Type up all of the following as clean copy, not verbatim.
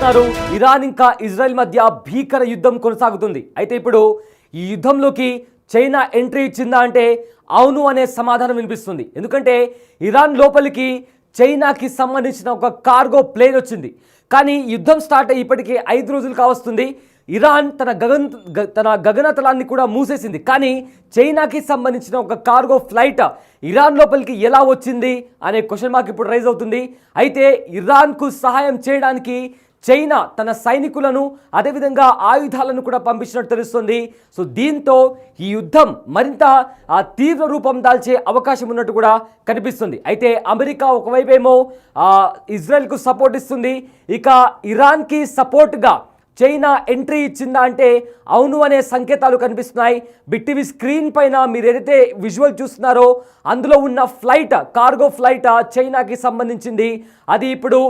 చూస్తున్నారు, ఇరాన్ ఇంకా ఇజ్రాయెల్ మధ్య భీకర యుద్ధం కొనసాగుతుంది. అయితే ఇప్పుడు ఈ యుద్ధంలోకి చైనా ఎంట్రీ ఇచ్చిందా అంటే అవును అనే సమాధానం వినిపిస్తుంది. ఎందుకంటే ఇరాన్ లోపలికి చైనాకి సంబంధించిన ఒక కార్గో ప్లేన్ వచ్చింది. కానీ యుద్ధం స్టార్ట్ అయ్యి ఇప్పటికీ 5 రోజులు కావస్తుంది. ఇరాన్ తన గగనతలాన్ని కూడా మూసేసింది. కానీ చైనాకి సంబంధించిన ఒక కార్గో ఫ్లైట్ ఇరాన్ లోపలికి ఎలా వచ్చింది అనే క్వశ్చన్ మార్క్ ఇప్పుడు రైజ్ అవుతుంది. అయితే ఇరాన్కు సహాయం చేయడానికి చైనా తన సైనికులను అదేవిధంగా ఆయుధాలను కూడా పంపించినట్టు తెలుస్తుంది. సో దీంతో ఈ యుద్ధం మరింత తీవ్ర రూపం దాల్చే అవకాశం ఉన్నట్టు కూడా కనిపిస్తుంది. అయితే అమెరికా ఒకవైపేమో ఇజ్రాయెల్కు సపోర్ట్ ఇస్తుంది, ఇక ఇరాన్కి సపోర్ట్గా చైనా ఎంట్రీ ఇచ్చిందా అంటే అవును అనే సంకేతాలు కనిపిస్తున్నాయి. బిగ్ టీవీ స్క్రీన్ పైన మీరు ఏదైతే విజువల్ చూస్తున్నారో అందులో ఉన్న ఫ్లైట్ కార్గో ఫ్లైట్ చైనాకి సంబంధించింది. అది ఇప్పుడు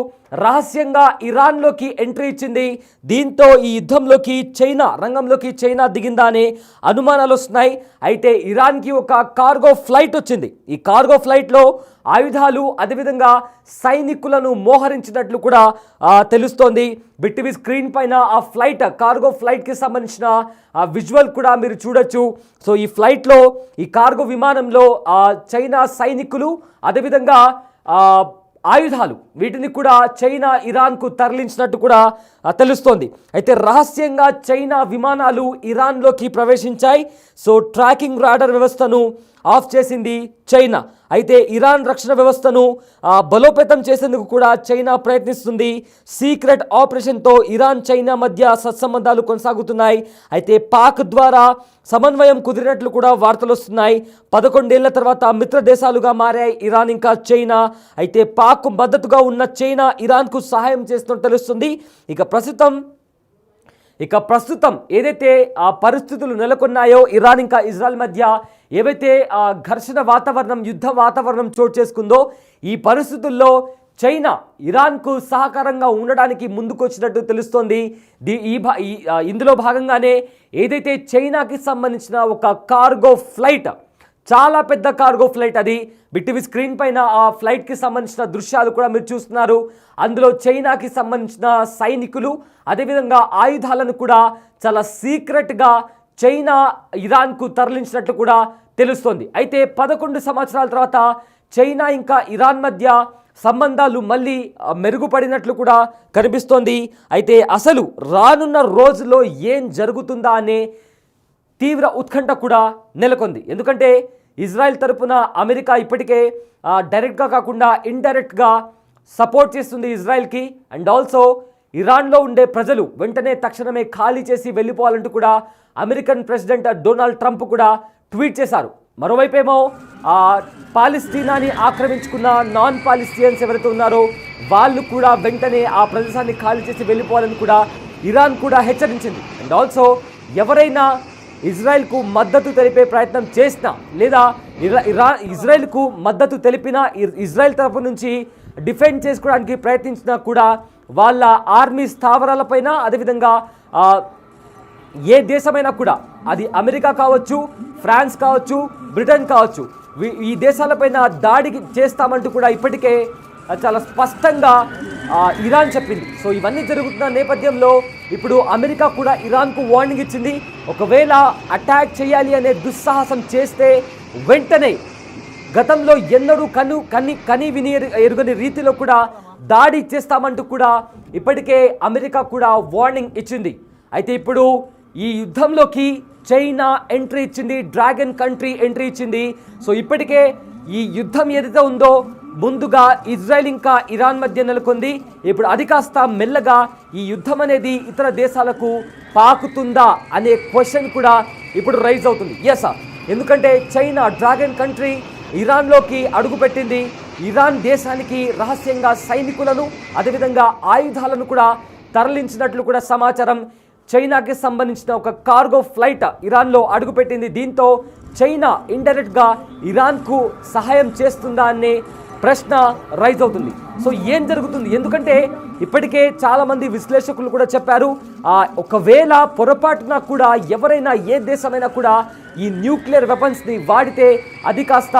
రహస్యంగా ఇరాన్లోకి ఎంట్రీ ఇచ్చింది. దీంతో ఈ యుద్ధంలోకి రంగంలోకి చైనా దిగిందా అనే అనుమానాలు వస్తున్నాయి. అయితే ఇరాన్కి ఒక కార్గో ఫ్లైట్ వచ్చింది. ఈ కార్గో ఫ్లైట్లో ఆయుధాలు అదేవిధంగా సైనికులను మోహరించినట్లు కూడా తెలుస్తోంది. బిగ్ టీవీ స్క్రీన్ పైన ఆ ఫ్లైట్ కార్గో ఫ్లైట్కి సంబంధించిన విజువల్ కూడా మీరు చూడొచ్చు. సో ఈ ఫ్లైట్లో ఈ కార్గో విమానంలో చైనా సైనికులు అదేవిధంగా ఆయుధాలు వీటిని కూడా చైనా ఇరాన్కు తరలించినట్టు కూడా తెలుస్తోంది. అయితే రహస్యంగా చైనా విమానాలు ఇరాన్లోకి ప్రవేశించాయి. సో ట్రాకింగ్ రాడార్ వ్యవస్థను ఆఫ్ చేసింది చైనా. అయితే ఇరాన్ రక్షణ వ్యవస్థను బలోపేతం చేసేందుకు కూడా చైనా ప్రయత్నిస్తుంది. సీక్రెట్ ఆపరేషన్తో ఇరాన్ చైనా మధ్య సత్సంబంధాలు కొనసాగుతున్నాయి. అయితే పాక్ ద్వారా సమన్వయం కుదిరినట్లు కూడా వార్తలు వస్తున్నాయి. 11 ఏళ్ల తర్వాత మిత్ర దేశాలుగా మారాయి ఇరాన్ ఇంకా చైనా. అయితే పాక్ మద్దతుగా ఉన్న చైనా ఇరాన్కు సహాయం చేస్తున్నట్టు తెలుస్తుంది. ఇక ప్రస్తుతం ఏదైతే ఆ పరిస్థితులు నెలకొన్నాయో ఇరాన్ ఇంకా ఇజ్రాయెల్ మధ్య ఏవైతే ఘర్షణ వాతావరణం యుద్ధ వాతావరణం చోటు చేసుకుందో ఈ పరిస్థితుల్లో చైనా ఇరాన్కు సహకారంగా ఉండడానికి ముందుకొచ్చినట్టు తెలుస్తోంది. ఇందులో భాగంగానే ఏదైతే చైనాకి సంబంధించిన ఒక కార్గో ఫ్లైట్, చాలా పెద్ద కార్గో ఫ్లైట్, అది బిగ్ టీవీ స్క్రీన్ పైన ఆ ఫ్లైట్కి సంబంధించిన దృశ్యాలు కూడా మీరు చూస్తున్నారు. అందులో చైనాకి సంబంధించిన సైనికులు అదేవిధంగా ఆయుధాలను కూడా చాలా సీక్రెట్గా చైనా ఇరాన్కు తరలించినట్లు కూడా తెలుస్తోంది. అయితే 11 సంవత్సరాల తర్వాత చైనా ఇంకా ఇరాన్ మధ్య సంబంధాలు మళ్ళీ మెరుగుపడినట్లు కూడా కనిపిస్తోంది. అయితే అసలు రానున్న రోజుల్లో ఏం జరుగుతుందా అనే తీవ్ర ఉత్కంఠ కూడా నెలకొంది. ఎందుకంటే ఇజ్రాయెల్ తరపున అమెరికా ఇప్పటికే డైరెక్ట్గా కాకుండా ఇండైరెక్ట్గా సపోర్ట్ చేస్తుంది ఇజ్రాయెల్కి. అండ్ ఆల్సో ఇరాన్లో ఉండే ప్రజలు వెంటనే తక్షణమే ఖాళీ చేసి వెళ్ళిపోవాలంటూ కూడా అమెరికన్ ప్రెసిడెంట్ డొనాల్డ్ ట్రంప్ కూడా ట్వీట్ చేశారు. మరోవైపేమో పాలస్తీనాని ఆక్రమించుకున్న నాన్ పాలస్తీనియన్స్ ఎవరైతే ఉన్నారో వాళ్ళు కూడా వెంటనే ఆ ప్రదేశాన్ని ఖాళీ చేసి వెళ్ళిపోవాలని కూడా ఇరాన్ కూడా హెచ్చరించింది. అండ్ ఆల్సో ఎవరైనా ఇజ్రాయెల్కు మద్దతు తెలిపే ప్రయత్నం చేసినా లేదా ఇజ్రాయెల్కు మద్దతు తెలిపినా ఇజ్రాయెల్ తరపు నుంచి డిఫెండ్ చేసుకోవడానికి ప్రయత్నించినా కూడా వాళ్ళ ఆర్మీ స్థావరాలపైన అదేవిధంగా ఏ దేశమైనా కూడా, అది అమెరికా కావచ్చు, ఫ్రాన్స్ కావచ్చు, బ్రిటన్ కావచ్చు, ఈ దేశాలపైన దాడికి చేస్తామంటూ కూడా ఇప్పటికే చాలా స్పష్టంగా ఇరాన్ చెప్పింది. సో ఇవన్నీ జరుగుతున్న నేపథ్యంలో ఇప్పుడు అమెరికా కూడా ఇరాన్కు వార్నింగ్ ఇచ్చింది. ఒకవేళ అటాక్ చేయాలి అనే దుస్సాహసం చేస్తే వెంటనే గతంలో ఎన్నడూ కని విని ఎరుగని రీతిలో కూడా దాడి చేస్తామంటూ కూడా ఇప్పటికే అమెరికా కూడా వార్నింగ్ ఇచ్చింది. అయితే ఇప్పుడు ఈ యుద్ధంలోకి చైనా ఎంట్రీ ఇచ్చింది, డ్రాగన్ కంట్రీ ఎంట్రీ ఇచ్చింది. సో ఇప్పటికే ఈ యుద్ధం ఏదైతే ఉందో ముందుగా ఇజ్రాయెల్ ఇంకా ఇరాన్ మధ్య నెలకొంది. ఇప్పుడు అది కాస్త మెల్లగా ఈ యుద్ధం అనేది ఇతర దేశాలకు పాకుతుందా అనే క్వశ్చన్ కూడా ఇప్పుడు రైజ్ అవుతుంది. ఎస్, ఎందుకంటే చైనా డ్రాగన్ కంట్రీ ఇరాన్లోకి అడుగుపెట్టింది. ఇరాన్ దేశానికి రహస్యంగా సైనికులను అదేవిధంగా ఆయుధాలను కూడా తరలించినట్లు కూడా సమాచారం. చైనాకి సంబంధించిన ఒక కార్గో ఫ్లైట్ ఇరాన్లో అడుగుపెట్టింది. దీంతో చైనా ఇండైరెక్ట్గా ఇరాన్కు సహాయం చేస్తుందా అనే ప్రశ్న రైజ్ అవుతుంది. సో ఏం జరుగుతుంది? ఎందుకంటే ఇప్పటికే చాలామంది విశ్లేషకులు కూడా చెప్పారు, ఒకవేళ పొరపాటున కూడా ఎవరైనా ఏ దేశమైనా కూడా ఈ న్యూక్లియర్ వెపన్స్ని వాడితే అది కాస్త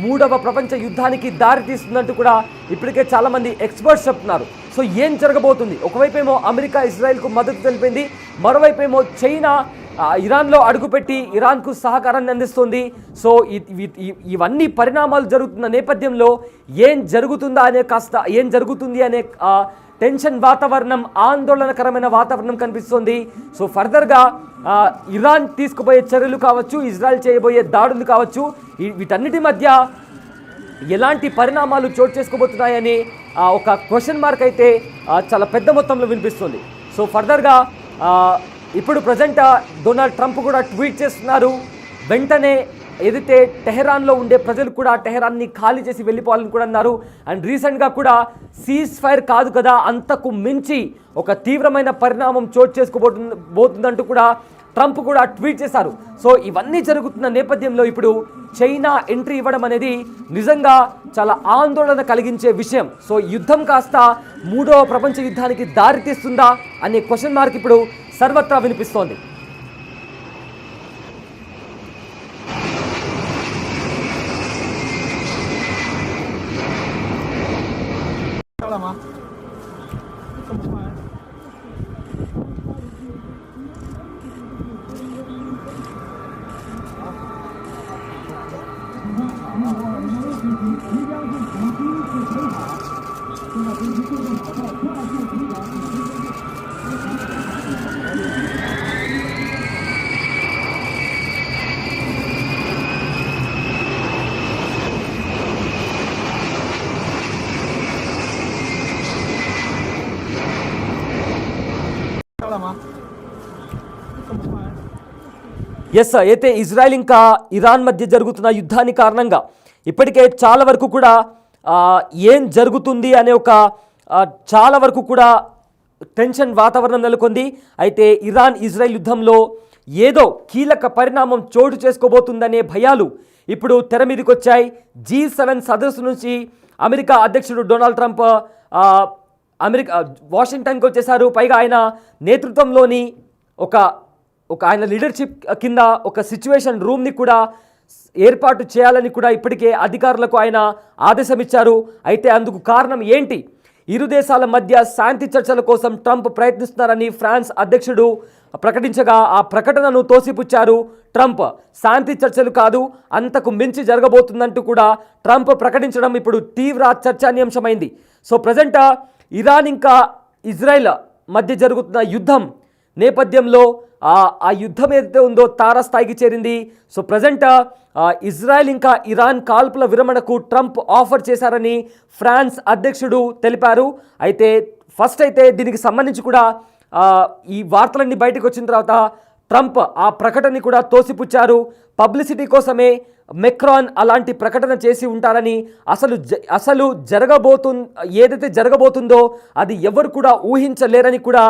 3వ ప్రపంచ యుద్ధానికి దారి తీస్తుందంటూ కూడా ఇప్పటికే చాలామంది ఎక్స్పర్ట్స్ చెప్తున్నారు. సో ఏం జరగబోతుంది? ఒకవైపేమో అమెరికా ఇజ్రాయెల్కు మద్దతు తెలిపింది, మరోవైపేమో చైనా ఇరాన్లో అడుగుపెట్టి ఇరాన్కు సహకారాన్ని అందిస్తుంది. సో ఇవన్నీ పరిణామాలు జరుగుతున్న నేపథ్యంలో ఏం జరుగుతుంది అనే టెన్షన్ వాతావరణం, ఆందోళనకరమైన వాతావరణం కనిపిస్తుంది. సో ఫర్దర్గా ఇరాన్ తీసుకుపోయే చర్యలు కావచ్చు, ఇజ్రాయెల్ చేయబోయే దాడులు కావచ్చు, వీటన్నిటి మధ్య ఎలాంటి పరిణామాలు చోటు చేసుకోబోతున్నాయని ఒక క్వశ్చన్ మార్క్ అయితే చాలా పెద్ద మొత్తంలో వినిపిస్తుంది. సో ఫర్దర్గా ఇప్పుడు ప్రజెంట్ డొనాల్డ్ ట్రంప్ కూడా ట్వీట్ చేస్తున్నారు. వెంటనే ఏదైతే టెహరాన్లో ఉండే ప్రజలు కూడా టెహరాన్ని ఖాళీ చేసి వెళ్ళిపోవాలని కూడా అన్నారు. అండ్ రీసెంట్గా కూడా సీజ్ ఫైర్ కాదు కదా, అంతకు మించి ఒక తీవ్రమైన పరిణామం చోటు చేసుకోబోతుందంటూ కూడా ట్రంప్ కూడా ట్వీట్ చేశారు. సో ఇవన్నీ జరుగుతున్న నేపథ్యంలో ఇప్పుడు చైనా ఎంట్రీ ఇవ్వడం అనేది నిజంగా చాలా ఆందోళన కలిగించే విషయం. సో యుద్ధం కాస్త మూడవ ప్రపంచ యుద్ధానికి దారితీస్తుందా అనే క్వశ్చన్ మార్క్ ఇప్పుడు సర్వత్రా వినిపిస్తోంది. ఎస్, అయితే ఇజ్రాయెల్ ఇంకా ఇరాన్ మధ్య జరుగుతున్న యుద్ధాన్ని కారణంగా ఇప్పటికే చాలా వరకు కూడా ఏం జరుగుతుంది అనే ఒక చాలా వరకు కూడా టెన్షన్ వాతావరణం నెలకొంది. అయితే ఇరాన్ ఇజ్రాయెల్ యుద్ధంలో ఏదో కీలక పరిణామం చోటు చేసుకోబోతుందనే భయాలు ఇప్పుడు తెర మీదకి వచ్చాయి. G7 సదస్సు నుంచి అమెరికా అధ్యక్షుడు డొనాల్డ్ ట్రంప్ వాషింగ్టన్కి వచ్చేశారు. పైగా ఆయన నేతృత్వంలోని ఒక ఆయన లీడర్షిప్ కింద ఒక సిచ్యువేషన్ రూమ్ని కూడా ఏర్పాటు చేయాలని కూడా ఇప్పటికే అధికారులకు ఆయన ఆదేశం ఇచ్చారు. అయితే అందుకు కారణం ఏంటి? ఇరు దేశాల మధ్య శాంతి చర్చల కోసం ట్రంప్ ప్రయత్నిస్తున్నారని ఫ్రాన్స్ అధ్యక్షుడు ప్రకటించగా ఆ ప్రకటనను తోసిపుచ్చారు ట్రంప్. శాంతి చర్చలు కాదు, అంతకు మించి జరగబోతుందంటూ కూడా ట్రంప్ ప్రకటించడం ఇప్పుడు తీవ్ర చర్చానీయాంశమైంది. సో ప్రజెంట్ ఇరాన్ ఇంకా ఇజ్రాయెల్ మధ్య జరుగుతున్న యుద్ధం నేపథ్యంలో ఆ యుద్ధం ఏదైతే ఉందో తారాస్థాయికి చేరింది. సో ప్రజెంట్ ఇజ్రాయెల్ ఇంకా ఇరాన్ కాల్పుల విరమణకు ట్రంప్ ఆఫర్ చేశారని ఫ్రాన్స్ అధ్యక్షుడు తెలిపారు. అయితే ఫస్ట్ అయితే దీనికి సంబంధించి కూడా ఈ వార్తలన్నీ బయటకు వచ్చిన తర్వాత ట్రంప్ ఆ ప్రకటనని కూడా తోసిపుచ్చారు. పబ్లిసిటీ కోసమే మెక్రాన్ అలాంటి ప్రకటన చేసి ఉంటారని, అసలు ఏదైతే జరగబోతుందో అది ఎవరు కూడా ఊహించలేరని కూడా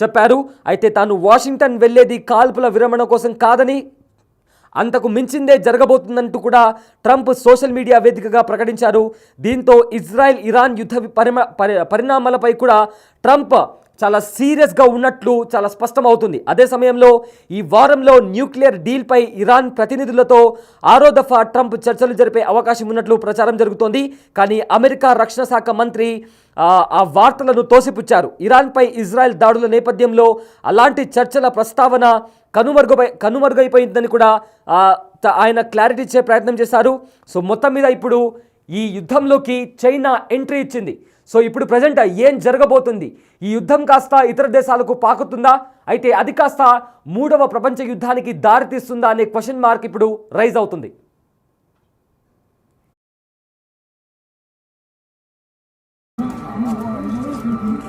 చెప్పారు. అయితే తాను వాషింగ్టన్ వెళ్ళేది కాల్పుల విరమణ కోసం కాదని, అంతకు మించిందే జరగబోతుందంటూ కూడా ట్రంప్ సోషల్ మీడియా వేదికగా ప్రకటించారు. దీంతో ఇజ్రాయెల్ ఇరాన్ యుద్ధ పరిణామాలపై కూడా ట్రంప్ చాలా సీరియస్గా ఉన్నట్లు చాలా స్పష్టమవుతుంది. అదే సమయంలో ఈ వారంలో న్యూక్లియర్ డీల్పై ఇరాన్ ప్రతినిధులతో 6వ దఫా ట్రంప్ చర్చలు జరిపే అవకాశం ఉన్నట్లు ప్రచారం జరుగుతోంది. కానీ అమెరికా రక్షణ శాఖ మంత్రి ఆ వార్తలను తోసిపుచ్చారు. ఇరాన్పై ఇజ్రాయెల్ దాడుల నేపథ్యంలో అలాంటి చర్చల ప్రస్తావన కనుమరుగైపోయిందని కూడా ఆయన క్లారిటీ ఇచ్చే ప్రయత్నం చేశారు. సో మొత్తం మీద ఇప్పుడు ఈ యుద్ధంలోకి చైనా ఎంట్రీ ఇచ్చింది. సో ఇప్పుడు ప్రజెంట్ ఏం జరగబోతుంది? ఈ యుద్ధం కాస్త ఇతర దేశాలకు పాకుతుందా? అయితే అది కాస్త మూడవ ప్రపంచ యుద్ధానికి దారితీస్తుందా అనే క్వశ్చన్ మార్క్ ఇప్పుడు రైజ్ అవుతుంది.